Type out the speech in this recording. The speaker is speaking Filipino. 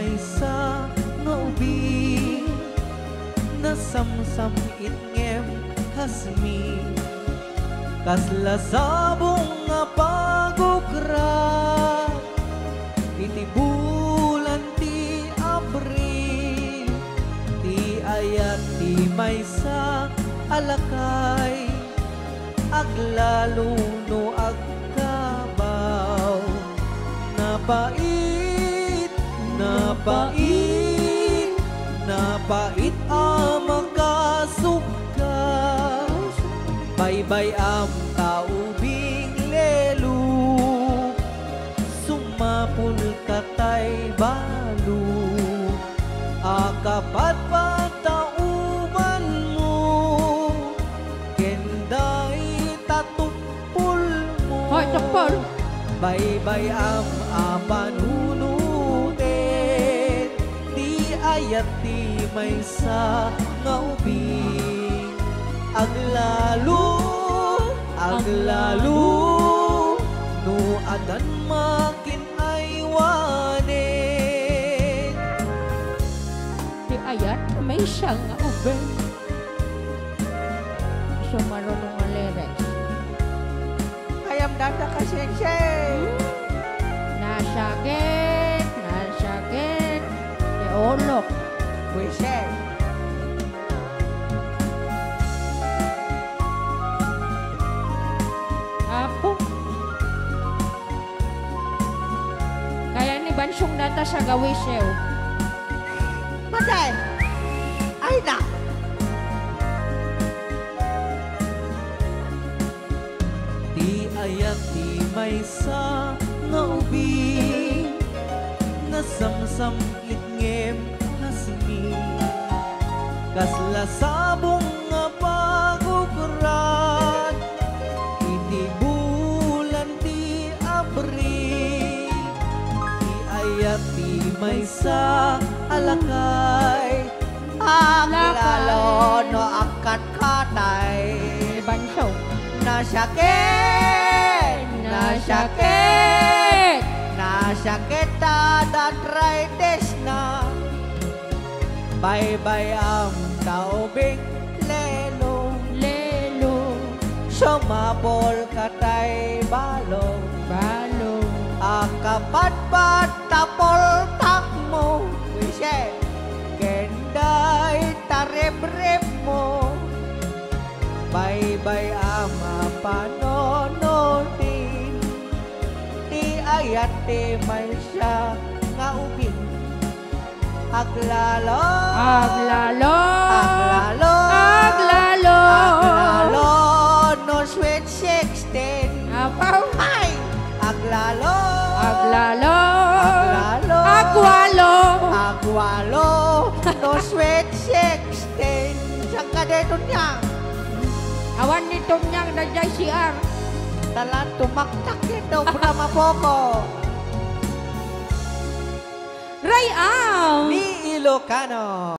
maysa nga ubing nasamsam itngem hasmi kasla sabong nga pagukra iti bulan ti Abril ti ayat ti maysa alakay aglalo no agkabaw napait napait napait makasuka baybay kaubing lelu sumapul katay balu akapat patauban mo kenday tatupul mo Hoy, tapol! baybay panunutin di ayat ti maysa nga ubing aglalo no adan makin aywanin Di ayat, may siyang ube. So marunong ang lyrics. Ayam dada ka sensei. Nasakit, nasakit. Di olok. Wese. Apo. Kaya ni Bansong data sa gawisew. Maday. Ay na. ti ayat ti maysa nga ubing nasamsam itngem hasmi kasla sabong nga pagukran iti bulan ti Abril ti ayat ti maysa alakay Aglalo no akat katay. Ni Bansong. Nasakit. Nasakit! Nasakit arthritis na. Baybay taubing lelo. Lelo. Sumabol katay balong. Balong. Akapat tapol takmo. Wise. Kenday tarebrep mo. Baybay panonotin ti ayat ti maysa nga ubing aglalo Aglalo. aglalo Aglalo. aglalo no sweet 16 Apaw. ay aglalo Aglalo. aglalo Agwalo. agwalo no sweet 16 sang kadeton niya Awan nitong niyang nandiyan siya. talan tumaktak ito pura mapoko Ray Am! ni Ilocano.